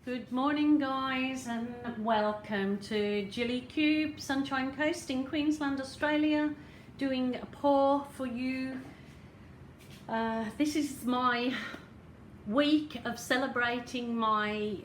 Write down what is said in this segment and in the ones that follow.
Good morning guys, and welcome to Jilly Cube, Sunshine Coast in Queensland, Australia, doing a pour for you. This is my week of celebrating my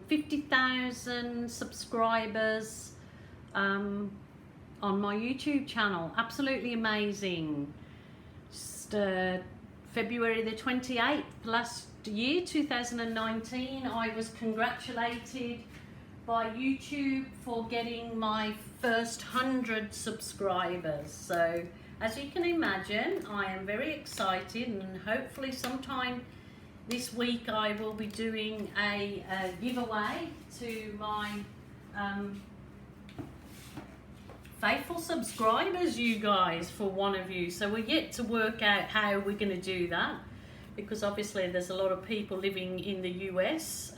50,000 subscribers on my YouTube channel. Absolutely amazing. Just February the 28th last year, 2019, I was congratulated by YouTube for getting my first 100 subscribers. So as you can imagine, I am very excited, and hopefully sometime this week I will be doing a giveaway to my faithful subscribers, you guys, for one of you. So we're yet to work out how we're going to do that, because obviously there's a lot of people living in the US,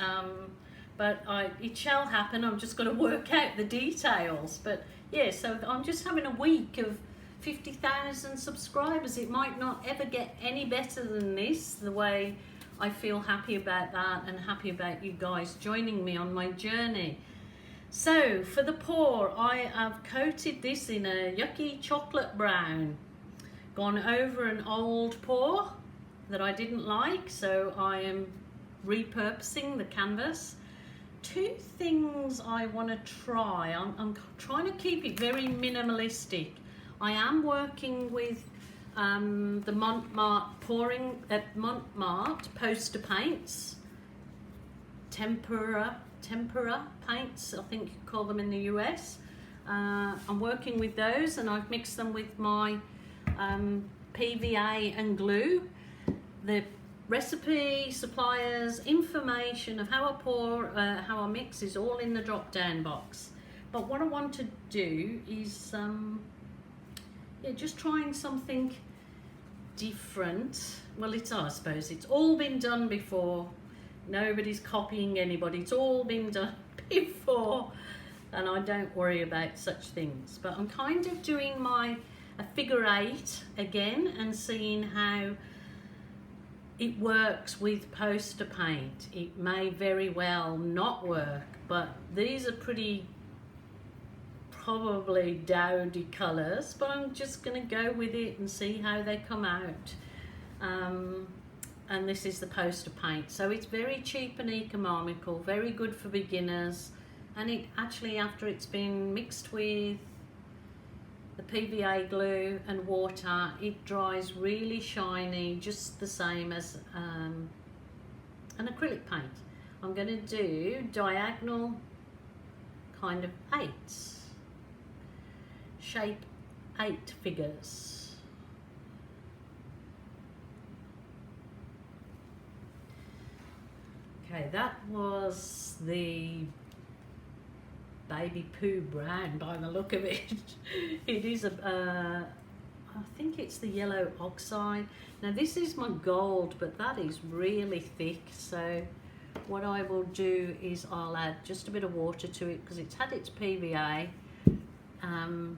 but it shall happen. I'm just going to work out the details. But yeah, so I'm just having a week of 50,000 subscribers. It might not ever get any better than this, the way I feel happy about that and happy about you guys joining me on my journey. So for the pour, I have coated this in a yucky chocolate brown, gone over an old pour that I didn't like, so I am repurposing the canvas. Two things I want to try. I'm trying to keep it very minimalistic. I am working with the Mont pouring at Mont poster paints, tempera paints, I think you call them in the US. I'm working with those, and I've mixed them with my PVA and glue. The recipe, suppliers, information of how I pour, how I mix is all in the drop down box. But what I want to do is just trying something different. Well, I suppose it's all been done before. Nobody's copying anybody. It's all been done before, and I don't worry about such things. But I'm kind of doing a figure eight again and seeing how it works with poster paint. It may very well not work, but these are probably dowdy colours, but I'm just going to go with it and see how they come out. And this is the poster paint, so it's very cheap and economical, very good for beginners, and it actually, after it's been mixed with the PVA glue and water, it dries really shiny, just the same as an acrylic paint. I'm going to do diagonal kind of eights, shape 8 figures. Okay, that was the baby poo brown by the look of it. It is I think it's the yellow oxide. Now this is my gold, but that is really thick, so what I will do is I'll add just a bit of water to it, because it's had its PVA and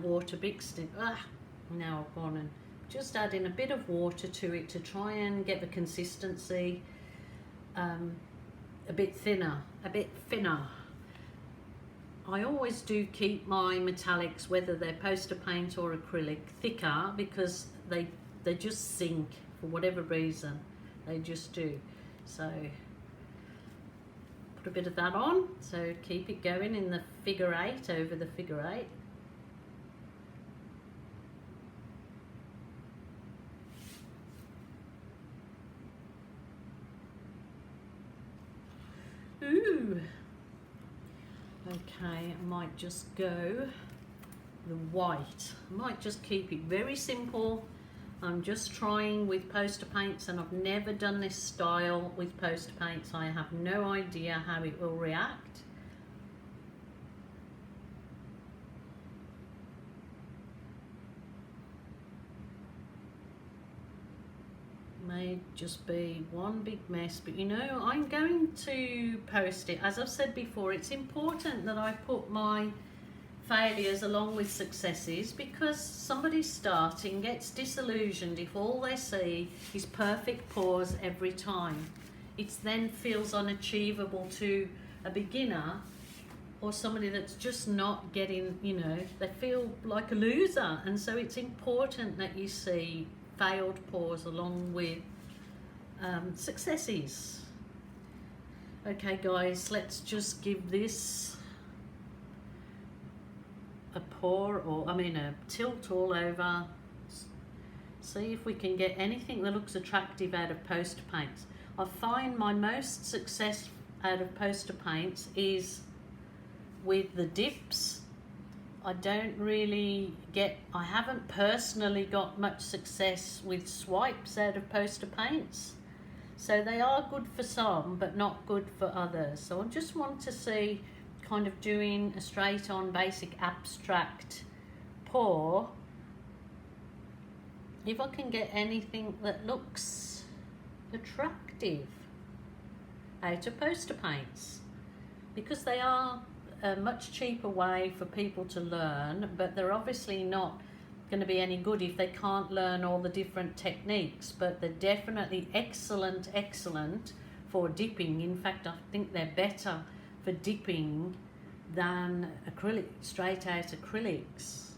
water mixed in. Now I've gone and just add in a bit of water to it to try and get the consistency a bit thinner. I always do keep my metallics, whether they're poster paint or acrylic, thicker, because they just sink for whatever reason. They just do. So put a bit of that on, so keep it going in the figure 8, over the figure 8. Ooh. Okay, I might just go the white. I might just keep it very simple. I'm just trying with poster paints, and I've never done this style with poster paints. I have no idea how it will react. May just be one big mess, but you know, I'm going to post it. As I've said before, it's important that I put my failures along with successes, because somebody starting gets disillusioned if all they see is perfect pours every time. it then feels unachievable to a beginner or somebody that's just not getting, you know, they feel like a loser. And so it's important that you see failed pours along with successes. Okay guys, let's just give this a pour, or I mean a tilt all over. See if we can get anything that looks attractive out of poster paints. I find my most success out of poster paints is with the dips. I haven't personally got much success with swipes out of poster paints. So they are good for some, but not good for others. So I just want to see kind of doing a straight on basic abstract pour, if I can get anything that looks attractive out of poster paints, because they are a much cheaper way for people to learn, but they're obviously not going to be any good if they can't learn all the different techniques. But they're definitely excellent for dipping. In fact, I think they're better for dipping than acrylic, straight out acrylics.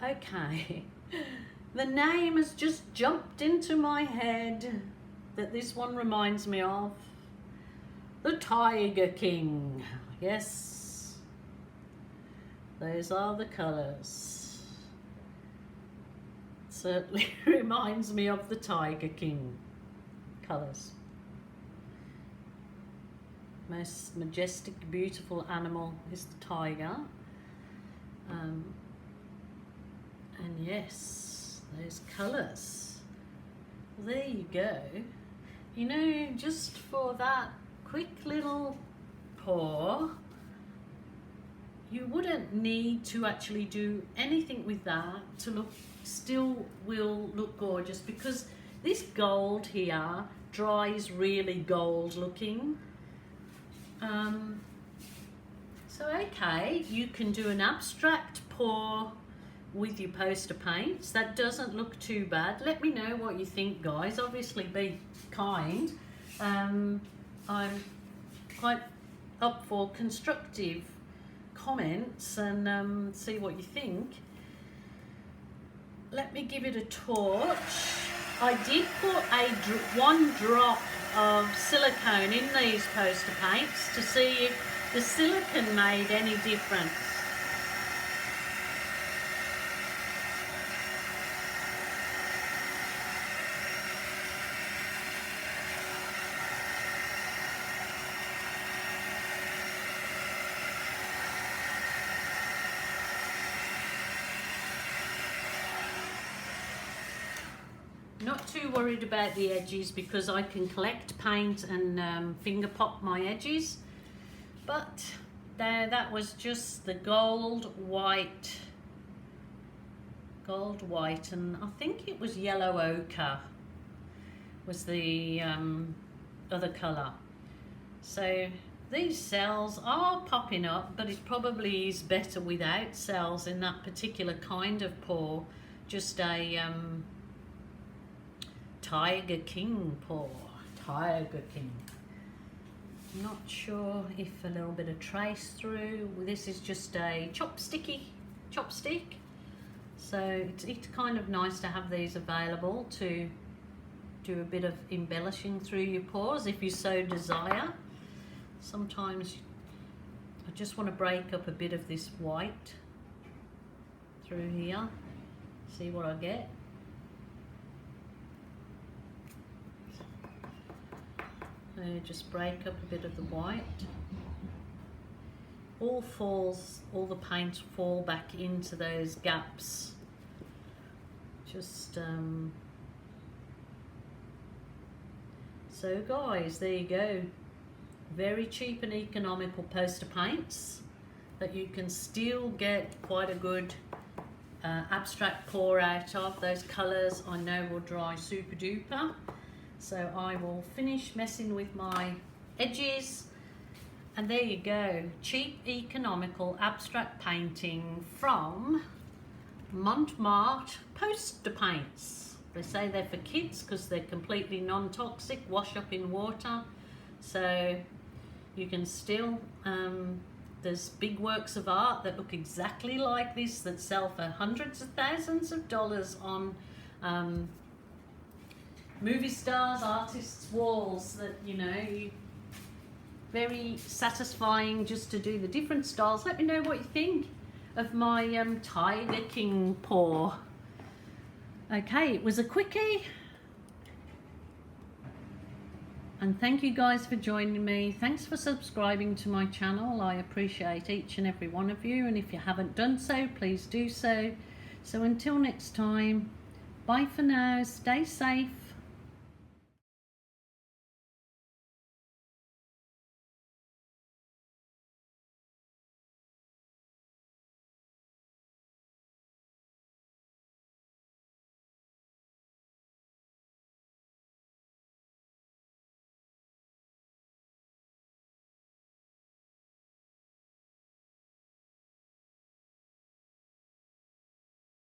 Okay, the name has just jumped into my head that this one reminds me of. The Tiger King. Yes, those are the colours. Certainly reminds me of the Tiger King colours. Most majestic, beautiful animal is the tiger. And yes, those colours. There you go. You know, just for that quick little pour, you wouldn't need to actually do anything with that to look, still will look gorgeous, because this gold here dries really gold looking. So okay, you can do an abstract pour with your poster paints. That doesn't look too bad. Let me know what you think, guys. Obviously be kind. I'm quite up for constructive comments, and see what you think. Let me give it a torch. I did put one drop of silicone in these poster paints to see if the silicone made any difference. Not too worried about the edges because I can collect paint and finger pop my edges. But there, that was just the gold, white, and I think it was yellow ochre was the other colour. So these cells are popping up, but it probably is better without cells in that particular kind of pour. Just a Tiger King pour. Tiger King. I'm not sure if a little bit of trace through. This is just a chopstick. So it's kind of nice to have these available to do a bit of embellishing through your pours if you so desire. Sometimes I just want to break up a bit of this white through here. See what I get. So just break up a bit of the white. All the paint fall back into those gaps. Just so guys, there you go. Very cheap and economical poster paints that you can still get quite a good abstract pour out of. Those colours I know will dry super duper. So I will finish messing with my edges, and there you go. Cheap, economical abstract painting from Mont poster paints. They say they're for kids because they're completely non-toxic, wash up in water. So you can still, there's big works of art that look exactly like this that sell for hundreds of thousands of dollars on movie stars, artists' walls that, you know, very satisfying just to do the different styles. Let me know what you think of my Tiger King paw. Okay, it was a quickie. And thank you guys for joining me. Thanks for subscribing to my channel. I appreciate each and every one of you. And if you haven't done so, please do so. So until next time, bye for now. Stay safe.